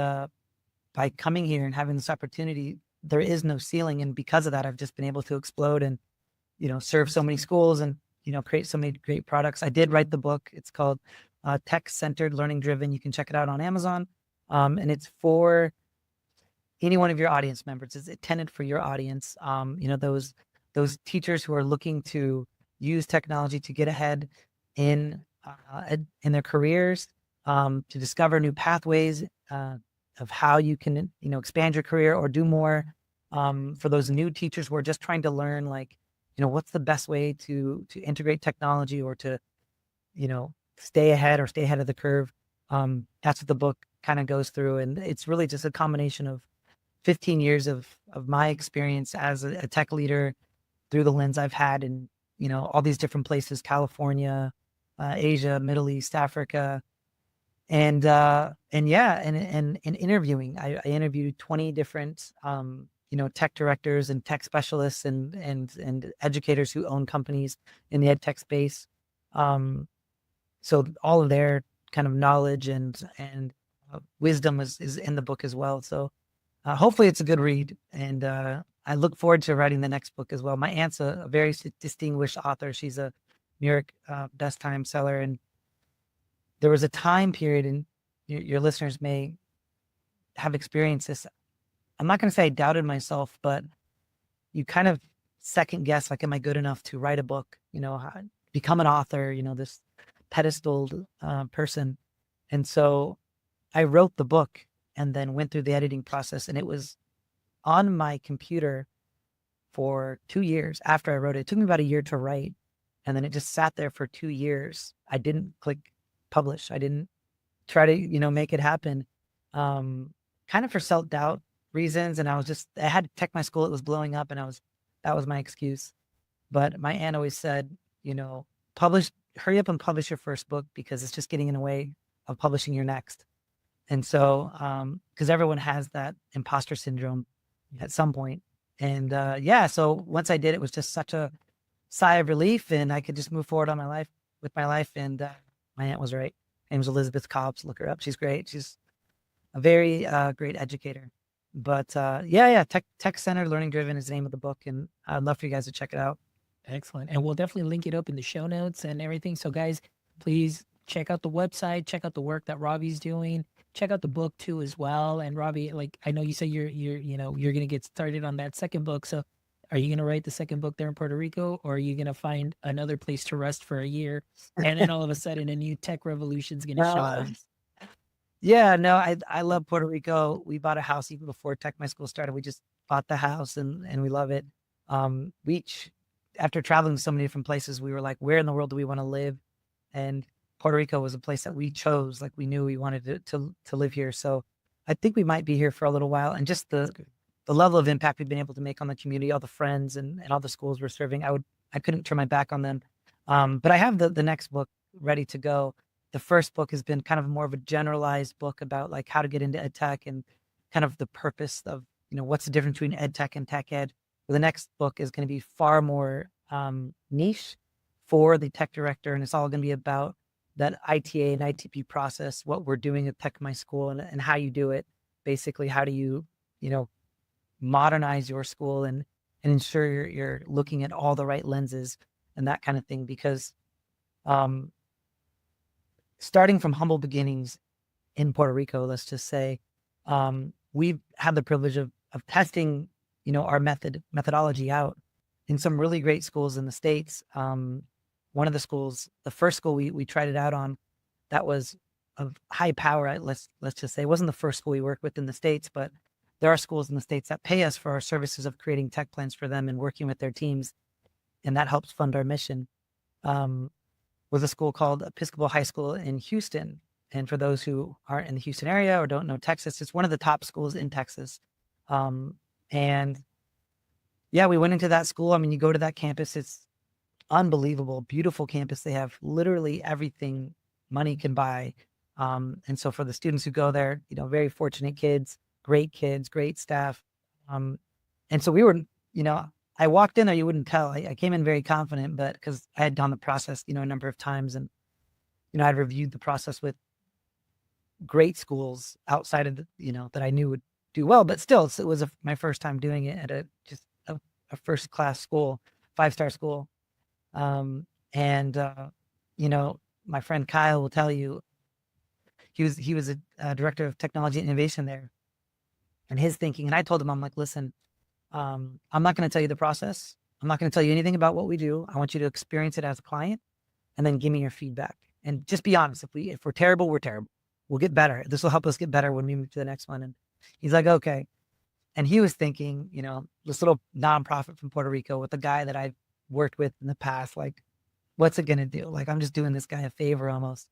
by coming here and having this opportunity, there is no ceiling. And because of that, I've just been able to explode and, serve so many schools and, create so many great products. I did write the book. It's called Tech Centered Learning Driven. You can check it out on Amazon. And it's for any one of your audience members. It's intended for your audience. Those teachers who are looking to use technology to get ahead in their careers, to discover new pathways of how you can, expand your career or do more. For those new teachers who are just trying to learn, like, what's the best way to integrate technology or to, stay ahead of the curve. That's what the book kind of goes through. And it's really just a combination of 15 years of my experience as a tech leader through the lens I've had in, all these different places, California, Asia, Middle East, Africa, and interviewing. I interviewed 20 different, tech directors and tech specialists and educators who own companies in the ed tech space. So all of their kind of knowledge and wisdom is in the book as well. So hopefully it's a good read. And I look forward to writing the next book as well. My aunt's a very distinguished author. She's a New York best time seller. And there was a time period, and your listeners may have experienced this. I'm not going to say I doubted myself, but you kind of second guess, like, am I good enough to write a book? Become an author, this pedestaled person. And so I wrote the book and then went through the editing process, and it was on my computer for 2 years after I wrote it. It took me about a year to write, and then it just sat there for 2 years. I didn't click publish. I didn't try to, make it happen, kind of for self-doubt reasons. And I had to tech my school. It was blowing up, and that was my excuse. But my aunt always said, hurry up and publish your first book, because it's just getting in the way of publishing your next. And so, because everyone has that imposter syndrome at some point. And so once I did, it was just such a sigh of relief, and I could just move forward with my life. And my aunt was right. Her name was Elizabeth Cobbs. Look her up. She's great. She's a very great educator. But yeah, tech centered, learning driven is the name of the book, and I'd love for you guys to check it out. Excellent. And we'll definitely link it up in the show notes and everything. So, guys, please check out the website, check out the work that Robbie's doing, check out the book too as well. And Robbie, like I know you say you're gonna get started on that second book. So, are you gonna write the second book there in Puerto Rico, or are you gonna find another place to rest for a year, and then all of a sudden a new tech revolution's gonna show Uh, up? yeah, no, I love Puerto Rico. We bought a house even before Tech My School started. We just bought the house and we love it. We each, after traveling to so many different places, we were like, where in the world do we want to live? And Puerto Rico was a place that we chose. Like we knew we wanted to live here. So I think we might be here for a little while. And just That's good. the level of impact we've been able to make on the community, all the friends and all the schools we're serving, I couldn't turn my back on them. But I have the next book ready to go. The first book has been kind of more of a generalized book about like how to get into ed tech and kind of the purpose of, what's the difference between ed tech and tech ed. The next book is going to be far more niche for the tech director, and it's all going to be about that ITA and ITP process, what we're doing at Tech My School, and how you do it. Basically, how do you know, modernize your school and ensure you're looking at all the right lenses and that kind of thing. Because um, starting from humble beginnings in Puerto Rico, let's just say, we've had the privilege of testing, our methodology out in some really great schools in the States. One of the schools, the first school we tried it out on, that was of high power. Let's just say it wasn't the first school we worked with in the States, but there are schools in the States that pay us for our services of creating tech plans for them and working with their teams, and that helps fund our mission. Um, was a school called Episcopal High School in Houston. And for those who aren't in the Houston area or don't know Texas, it's one of the top schools in Texas. And yeah, we went into that school. I mean, you go to that campus, it's unbelievable, beautiful campus. They have literally everything money can buy. And so for the students who go there, very fortunate kids, great staff. And so we were, I walked in there, you wouldn't tell. I came in very confident, but because I had done the process, a number of times, and I'd reviewed the process with great schools outside of that I knew would do well, but still, it was my first time doing it at a first class school, 5-star school. And my friend Kyle will tell you, he was a director of technology and innovation there, and his thinking. And I told him, I'm like, listen, I'm not going to tell you the process. I'm not going to tell you anything about what we do. I want you to experience it as a client and then give me your feedback. And just be honest. If we're terrible, we're terrible. We'll get better. This will help us get better when we move to the next one. And he's like, okay. And he was thinking, this little nonprofit from Puerto Rico with a guy that I've worked with in the past, like, what's it going to do? Like, I'm just doing this guy a favor almost.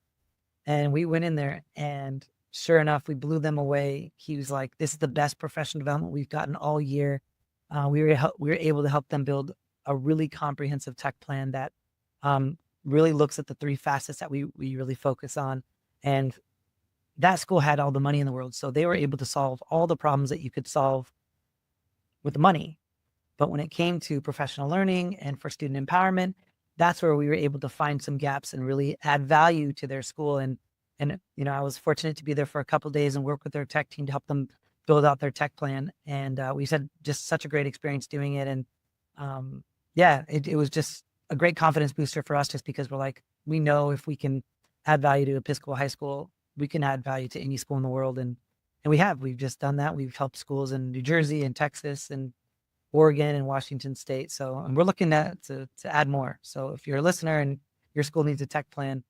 And we went in there, and sure enough, we blew them away. He was like, this is the best professional development we've gotten all year. We were able to help them build a really comprehensive tech plan that really looks at the 3 facets that we really focus on. And that school had all the money in the world. So they were able to solve all the problems that you could solve with the money. But when it came to professional learning and for student empowerment, that's where we were able to find some gaps and really add value to their school. And I was fortunate to be there for a couple of days and work with their tech team to help them build out their tech plan. And we had just such a great experience doing it. And it was just a great confidence booster for us, just because we're like, we know if we can add value to Episcopal High School, we can add value to any school in the world. And we've just done that. We've helped schools in New Jersey and Texas and Oregon and Washington State. So, and we're looking to add more. So if you're a listener and your school needs a tech plan,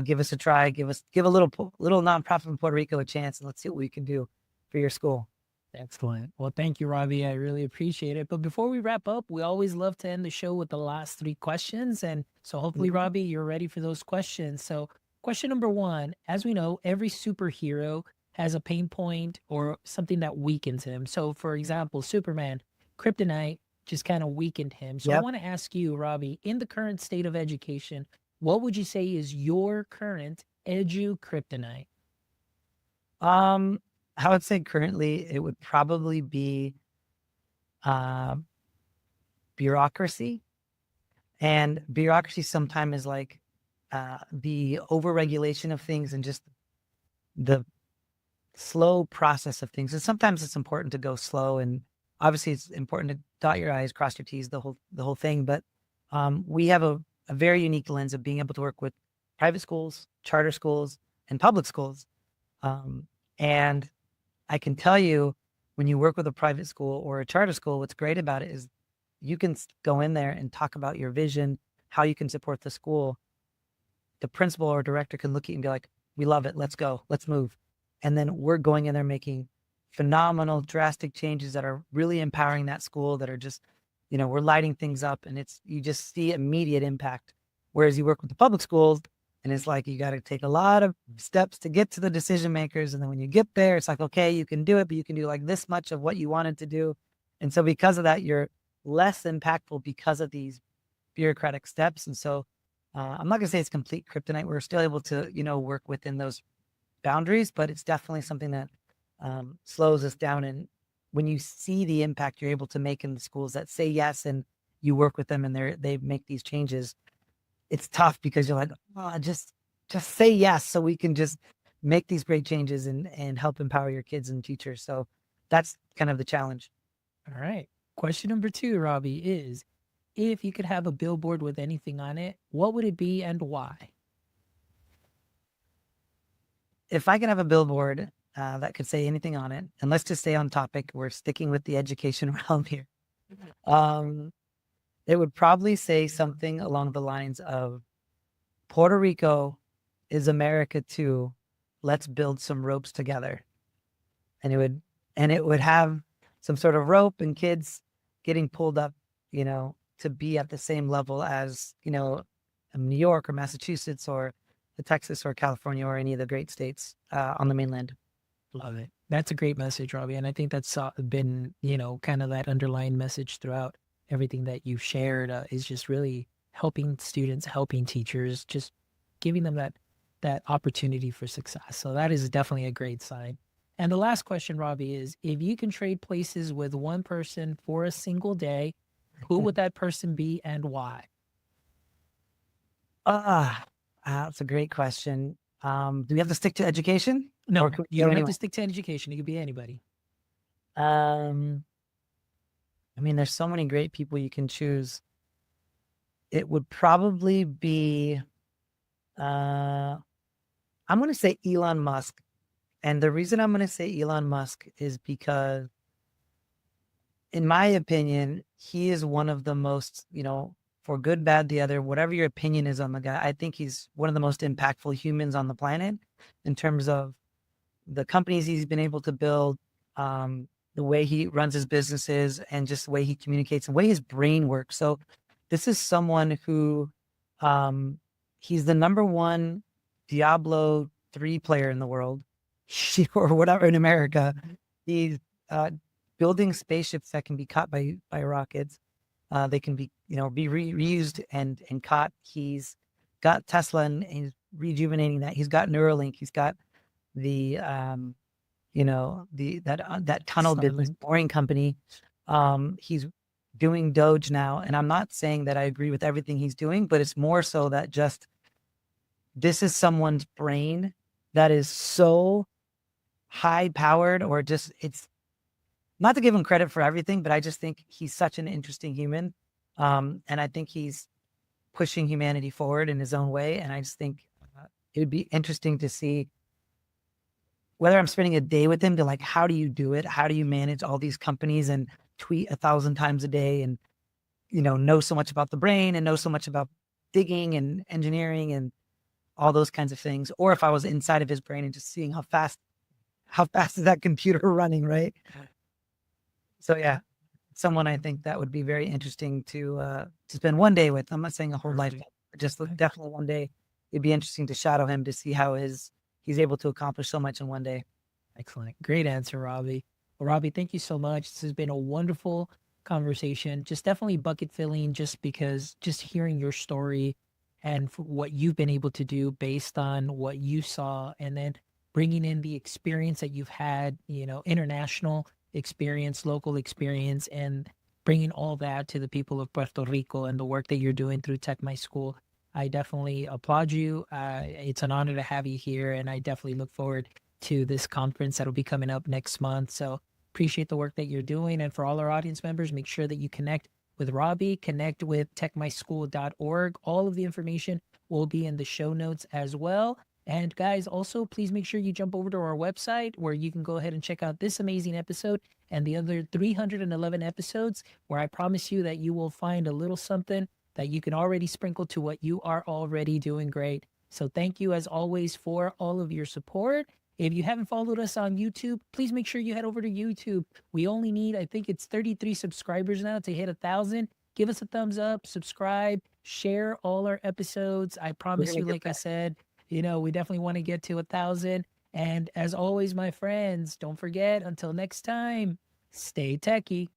give us a try, give a little nonprofit in Puerto Rico a chance, and let's see what we can do for your school. Excellent. Well, thank you, Robbie. I really appreciate it. But before we wrap up, we always love to end the show with the last 3 questions. And so hopefully, Robbie, you're ready for those questions. So question number 1, as we know, every superhero has a pain point or something that weakens him. So for example, Superman, kryptonite just kind of weakened him. So I Yep. want to ask you, Robbie, in the current state of education, what would you say is your current edu kryptonite? I would say currently it would probably be bureaucracy. And bureaucracy sometimes is like the overregulation of things and just the slow process of things. And sometimes it's important to go slow, and obviously it's important to dot your I's, cross your T's, the whole thing. But we have a very unique lens of being able to work with private schools, charter schools, and public schools. And I can tell you, when you work with a private school or a charter school, what's great about it is you can go in there and talk about your vision, how you can support the school. The principal or director can look at you and be like, we love it. Let's go. Let's move. And then we're going in there making phenomenal, drastic changes that are really empowering that school, that are just, we're lighting things up, and you just see immediate impact. Whereas you work with the public schools, and it's like you got to take a lot of steps to get to the decision makers. And then when you get there, it's like, okay, you can do it, but you can do like this much of what you wanted to do. And so because of that, you're less impactful because of these bureaucratic steps. And so I'm not going to say it's complete kryptonite. We're still able to, work within those boundaries, but it's definitely something that slows us down. And when you see the impact you're able to make in the schools that say yes, and you work with them and they make these changes, it's tough because you're like, oh, just say yes so we can just make these great changes and help empower your kids and teachers. So that's kind of the challenge. All right. Question number 2, Robby, is if you could have a billboard with anything on it, what would it be and why? If I could have a billboard that could say anything on it, and let's just stay on topic, we're sticking with the education realm here. It would probably say something along the lines of, Puerto Rico is America too. Let's build some ropes together. And it would have some sort of rope and kids getting pulled up, to be at the same level as, New York or Massachusetts or Texas or California or any of the great states on the mainland. Love it. That's a great message, Robby. And I think that's been, kind of that underlying message throughout everything that you've shared, is just really helping students, helping teachers, just giving them that opportunity for success. So that is definitely a great sign. And the last question, Robby, is if you can trade places with one person for a single day, who would that person be and why? That's a great question. Do we have to stick to education? No, Or could we you go don't have anywhere? to stick to education. It could be anybody. I mean, there's so many great people you can choose. It would probably be, I'm going to say Elon Musk. And the reason I'm going to say Elon Musk is because, in my opinion, he is one of the most, for good, bad, the other, whatever your opinion is on the guy, I think he's one of the most impactful humans on the planet in terms of the companies he's been able to build, the way he runs his businesses, and just the way he communicates, the way his brain works. So this is someone who, he's the number one Diablo 3 player in the world, or whatever, in America. He's building spaceships that can be caught by rockets. They can be, be reused and caught. He's got Tesla and he's rejuvenating that. He's got Neuralink. He's got the that tunnel business, Starlink. Boring Company. He's doing Doge now, and I'm not saying that I agree with everything he's doing, but it's more so that just this is someone's brain that is so high powered, or just, it's not to give him credit for everything, but I just think he's such an interesting human. And I think he's pushing humanity forward in his own way. And I just think it would be interesting to see whether I'm spending a day with him, to like, how do you do it? How do you manage all these companies and tweet 1,000 times a day, and, know so much about the brain and know so much about digging and engineering and all those kinds of things. Or if I was inside of his brain and just seeing how fast is that computer running, right? So yeah, someone I think that would be very interesting to spend one day with. I'm not saying a whole lifetime, but just definitely one day. It'd be interesting to shadow him to see how he's able to accomplish so much in one day. Excellent. Great answer, Robby. Well, Robby, thank you so much. This has been a wonderful conversation. Just definitely bucket filling, just because just hearing your story and for what you've been able to do based on what you saw, and then bringing in the experience that you've had, international experience, local experience, and bringing all that to the people of Puerto Rico and the work that you're doing through Tech My School. I definitely applaud you. It's an honor to have you here, and I definitely look forward to this conference that'll be coming up next month. So appreciate the work that you're doing. And for all our audience members, make sure that you connect with Robby, connect with techmyschool.org. All of the information will be in the show notes as well. And guys, also please make sure you jump over to our website where you can go ahead and check out this amazing episode and the other 311 episodes, where I promise you that you will find a little something that you can already sprinkle to what you are already doing great. So thank you as always for all of your support. If you haven't followed us on YouTube, please make sure you head over to YouTube. We only need, I think it's 33 subscribers now to hit 1,000. Give us a thumbs up, subscribe, share all our episodes. I We're promise gonna you, get like I that. said, we definitely want to get to 1,000. And as always, my friends, don't forget, until next time, stay techie.